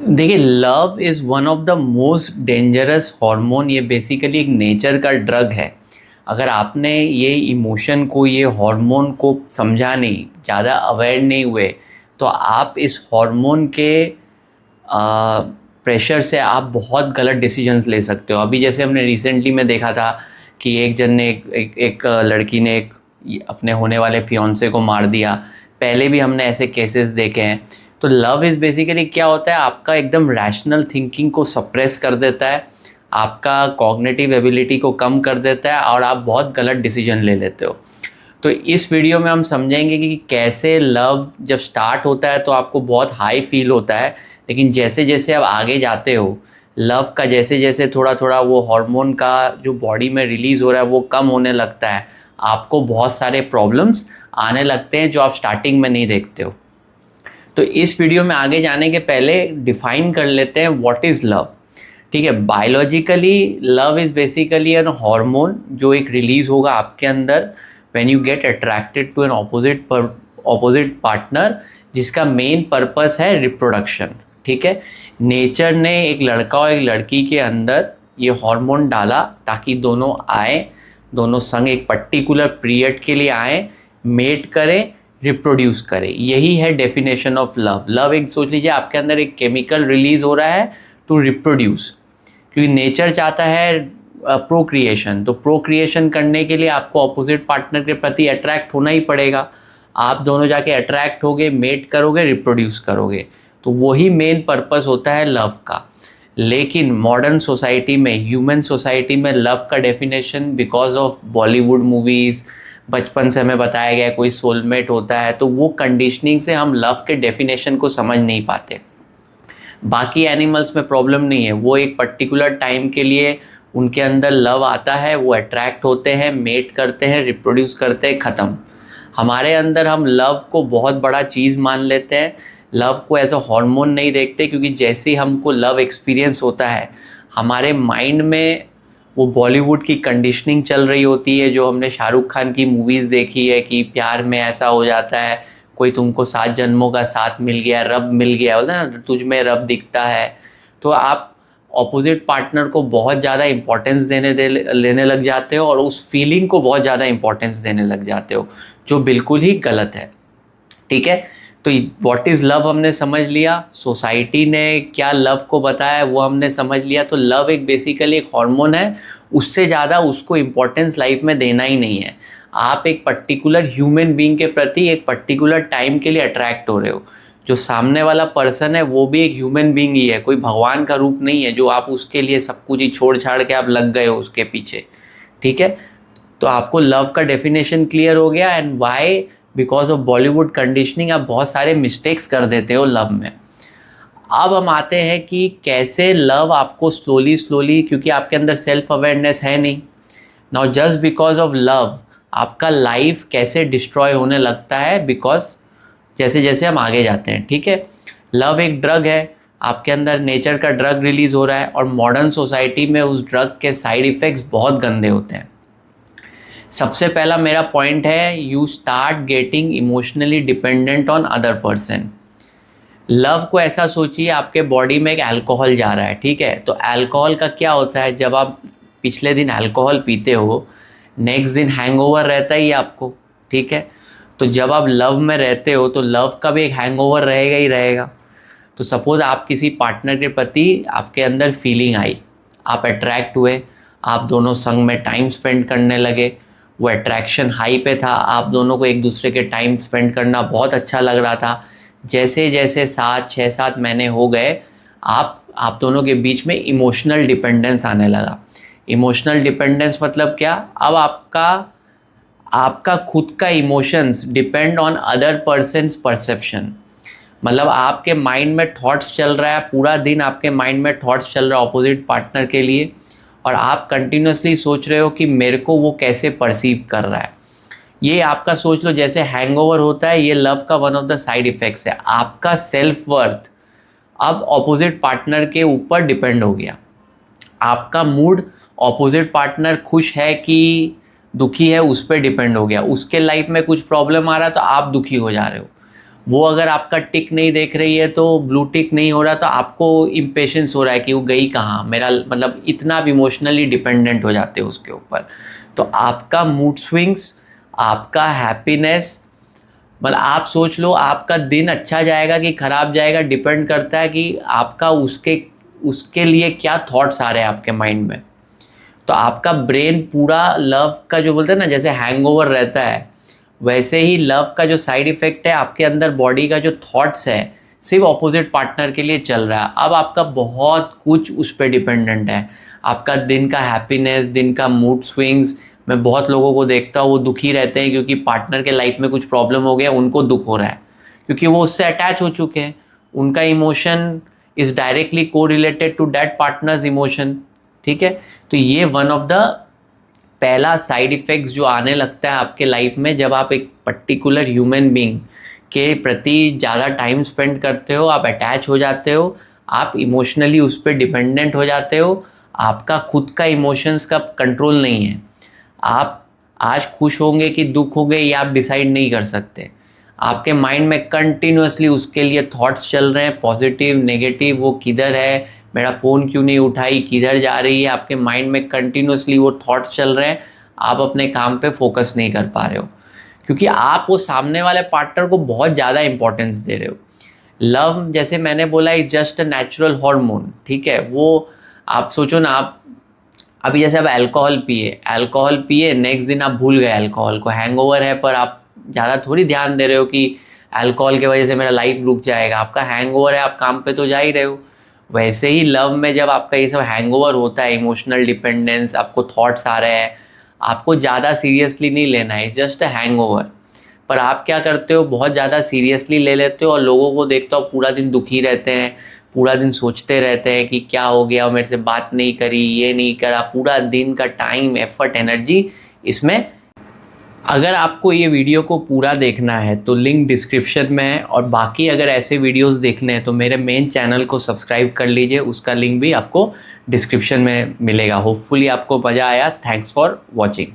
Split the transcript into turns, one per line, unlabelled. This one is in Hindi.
देखिए, love is one of the most dangerous hormone. ये बेसिकली एक नेचर का ड्रग है। अगर आपने ये इमोशन को, ये हार्मोन को समझा नहीं, ज़्यादा अवेयर नहीं हुए, तो आप इस हार्मोन के प्रेशर से आप बहुत गलत डिसीजंस ले सकते हो। अभी जैसे हमने रिसेंटली में देखा था कि एक जन ने एक लड़की ने अपने होने वाले फियांसे को मार दिया। पहले भी हमने ऐसे केसेस देखे हैं। तो लव इज़ बेसिकली क्या होता है, आपका एकदम रैशनल थिंकिंग को सप्रेस कर देता है, आपका कॉग्निटिव एबिलिटी को कम कर देता है और आप बहुत गलत डिसीजन ले लेते हो। तो इस वीडियो में हम समझेंगे कि कैसे लव जब स्टार्ट होता है तो आपको बहुत हाई फील होता है, लेकिन जैसे जैसे आप आगे जाते हो, लव का जैसे जैसे थोड़ा थोड़ा वो हार्मोन का जो बॉडी में रिलीज़ हो रहा है वो कम होने लगता है, आपको बहुत सारे प्रॉब्लम्स आने लगते हैं जो आप स्टार्टिंग में नहीं देखते हो। तो इस वीडियो में आगे जाने के पहले डिफाइन कर लेते हैं व्हाट इज़ लव। ठीक है, biologically love is basically an hormone जो एक रिलीज़ होगा आपके अंदर when you get attracted to an opposite partner, जिसका मेन पर्पस है रिप्रोडक्शन। ठीक है, नेचर ने एक लड़का और एक लड़की के अंदर ये हार्मोन डाला ताकि दोनों आए, दोनों संग एक पर्टिकुलर पीरियड के लिए आए, मेट करें, रिप्रोड्यूस करे। यही है डेफिनेशन ऑफ लव। लव एक सोच लीजिए आपके अंदर एक केमिकल रिलीज हो रहा है टू रिप्रोड्यूस, क्योंकि नेचर चाहता है प्रोक्रिएशन। तो प्रोक्रिएशन करने के लिए आपको अपोजिट पार्टनर के प्रति अट्रैक्ट होना ही पड़ेगा। आप दोनों जाके अट्रैक्ट होगे, मेट करोगे, रिप्रोड्यूस करोगे। तो वही मेन पर्पस होता है लव का। लेकिन मॉडर्न सोसाइटी में, ह्यूमन सोसाइटी में लव का definition because of Bollywood movies, बचपन से हमें बताया गया कोई सोलमेट होता है, तो वो कंडीशनिंग से हम लव के डेफिनेशन को समझ नहीं पाते। बाकी एनिमल्स में प्रॉब्लम नहीं है, वो एक पर्टिकुलर टाइम के लिए उनके अंदर लव आता है, वो अट्रैक्ट होते हैं, मेट करते हैं, रिप्रोड्यूस करते हैं, ख़त्म। हमारे अंदर हम लव को बहुत बड़ा चीज़ मान लेते हैं, लव को एज अ हार्मोन नहीं देखते, क्योंकि जैसे ही हमको लव एक्सपीरियंस होता है हमारे माइंड में वो बॉलीवुड की कंडीशनिंग चल रही होती है, जो हमने शाहरुख खान की मूवीज़ देखी है कि प्यार में ऐसा हो जाता है, कोई तुमको 7 जन्मों का साथ मिल गया, रब मिल गया, होता है ना, तुझ में रब दिखता है। तो आप ऑपोजिट पार्टनर को बहुत ज़्यादा इंपॉर्टेंस लेने लग जाते हो और उस फीलिंग को बहुत ज़्यादा इंपॉर्टेंस देने लग जाते हो, जो बिल्कुल ही गलत है। ठीक है, तो व्हाट इज़ लव हमने समझ लिया, सोसाइटी ने क्या लव को बताया वो हमने समझ लिया। तो लव एक बेसिकली एक हार्मोन है, उससे ज़्यादा उसको इम्पोर्टेंस लाइफ में देना ही नहीं है। आप एक पर्टिकुलर ह्यूमन बीइंग के प्रति एक पर्टिकुलर टाइम के लिए अट्रैक्ट हो रहे हो। जो सामने वाला पर्सन है वो भी एक ह्यूमन बीइंग ही है, कोई भगवान का रूप नहीं है जो आप उसके लिए सब कुछ ही छोड़ छाड़ के आप लग गए हो उसके पीछे। ठीक है, तो आपको लव का डेफिनेशन क्लियर हो गया। And why, because of Bollywood conditioning आप बहुत सारे मिस्टेक्स कर देते हो लव में। अब हम आते हैं कि कैसे लव आपको स्लोली स्लोली, क्योंकि आपके अंदर सेल्फ अवेयरनेस है नहीं, now just because of love आपका लाइफ कैसे डिस्ट्रॉय होने लगता है, बिकॉज जैसे जैसे हम आगे जाते हैं। ठीक है, लव एक ड्रग है, आपके अंदर नेचर का ड्रग रिलीज हो रहा है और मॉडर्न सोसाइटी में उस ड्रग के साइड इफ़ेक्ट्स बहुत गंदे होते हैं। सबसे पहला मेरा पॉइंट है, you start getting emotionally dependent on other person. Love को ऐसा सोचिए आपके बॉडी में एक अल्कोहल जा रहा है। ठीक है, तो अल्कोहल का क्या होता है, जब आप पिछले दिन अल्कोहल पीते हो नेक्स्ट दिन हैंगओवर रहता ही आपको। ठीक है, तो जब आप लव में रहते हो तो लव का भी एक हैंगओवर रहेगा ही रहेगा। तो सपोज आप किसी पार्टनर के प्रति आपके अंदर फीलिंग आई, आप अट्रैक्ट हुए, आप दोनों संग में टाइम स्पेंड करने लगे, वो अट्रैक्शन हाई पे था, आप दोनों को एक दूसरे के टाइम स्पेंड करना बहुत अच्छा लग रहा था। जैसे जैसे 6-7 महीने हो गए, आप दोनों के बीच में इमोशनल डिपेंडेंस आने लगा। इमोशनल डिपेंडेंस मतलब क्या, अब आपका खुद का emotions depend on other persons perception. मतलब आपके माइंड में थॉट्स चल रहा है, पूरा दिन आपके माइंड में थॉट्स चल रहा है ऑपोजिट पार्टनर के लिए, और आप कंटिन्यूसली सोच रहे हो कि मेरे को वो कैसे परसीव कर रहा है। ये आपका सोच लो जैसे हैंगओवर होता है, ये लव का one of the side effects है। आपका सेल्फ वर्थ अब ऑपोजिट पार्टनर के ऊपर डिपेंड हो गया। आपका मूड ऑपोजिट पार्टनर खुश है कि दुखी है उस पर डिपेंड हो गया। उसके लाइफ में कुछ प्रॉब्लम आ रहा है तो आप दुखी हो जा रहे हो। वो अगर आपका टिक नहीं देख रही है तो ब्लू टिक नहीं हो रहा, तो आपको इम्पेशंस हो रहा है कि वो गई कहाँ, मेरा मतलब इतना आप इमोशनली डिपेंडेंट हो जाते हो उसके ऊपर। तो आपका मूड स्विंग्स, आपका हैप्पीनेस, मतलब आप सोच लो आपका दिन अच्छा जाएगा कि खराब जाएगा, डिपेंड करता है कि आपका उसके उसके लिए क्या थॉट्स आ रहे हैं आपके माइंड में। तो आपका ब्रेन पूरा लव का जो बोलते हैं ना, जैसे हैंगओवर रहता है, वैसे ही लव का जो साइड इफेक्ट है आपके अंदर बॉडी का जो थॉट्स है सिर्फ ऑपोजिट पार्टनर के लिए चल रहा है। अब आपका बहुत कुछ उस पर डिपेंडेंट है, आपका दिन का हैप्पीनेस, दिन का मूड स्विंग्स। मैं बहुत लोगों को देखता हूँ वो दुखी रहते हैं क्योंकि पार्टनर के लाइफ में कुछ प्रॉब्लम हो गया, उनको दुख हो रहा है क्योंकि वो उससे अटैच हो चुके हैं। उनका इमोशन इज डायरेक्टली को related to that partner's emotion. ठीक है, तो ये वन ऑफ द पहला साइड इफेक्ट्स जो आने लगता है आपके लाइफ में जब आप एक पर्टिकुलर ह्यूमन बीइंग के प्रति ज़्यादा टाइम स्पेंड करते हो, आप अटैच हो जाते हो, आप इमोशनली उस पर डिपेंडेंट हो जाते हो। आपका खुद का इमोशंस का कंट्रोल नहीं है। आप आज खुश होंगे कि दुख होंगे ये आप डिसाइड नहीं कर सकते। आपके माइंड में कंटिन्यूअसली उसके लिए थॉट्स चल रहे हैं, पॉजिटिव नेगेटिव, वो किधर है, मेरा फ़ोन क्यों नहीं उठाई, किधर जा रही है, आपके माइंड में कंटिन्यूअसली वो थॉट्स चल रहे हैं। आप अपने काम पे फोकस नहीं कर पा रहे हो क्योंकि आप वो सामने वाले पार्टनर को बहुत ज़्यादा इंपॉर्टेंस दे रहे हो। लव, जैसे मैंने बोला, is just a natural hormone. ठीक है, वो आप सोचो ना, आप अभी जैसे आप अल्कोहल पिए नेक्स्ट दिन आप भूल गए अल्कोहल को, हैंगओवर है, पर आप ज़्यादा थोड़ी ध्यान दे रहे हो कि अल्कोहल की वजह से मेरा लाइफ रुक जाएगा। आपका हैंगओवर है, आप काम पे तो जा ही रहे हो। वैसे ही लव में जब आपका ये सब हैंगओवर होता है, इमोशनल डिपेंडेंस, आपको थॉट्स आ रहे हैं, आपको ज़्यादा सीरियसली नहीं लेना है, इट्स जस्ट अ हैंगओवर। पर आप क्या करते हो, बहुत ज़्यादा सीरियसली ले लेते हो और लोगों को देखता हो पूरा दिन दुखी रहते हैं, पूरा दिन सोचते रहते हैं कि क्या हो गया, मेरे से बात नहीं करी, ये नहीं करा, पूरा दिन का टाइम, एफर्ट, एनर्जी इसमें। अगर आपको ये वीडियो को पूरा देखना है तो लिंक डिस्क्रिप्शन में है, और बाकी अगर ऐसे वीडियोस देखने हैं तो मेरे मेन चैनल को सब्सक्राइब कर लीजिए, उसका लिंक भी आपको डिस्क्रिप्शन में मिलेगा। होपफुली आपको मज़ा आया। Thanks for watching.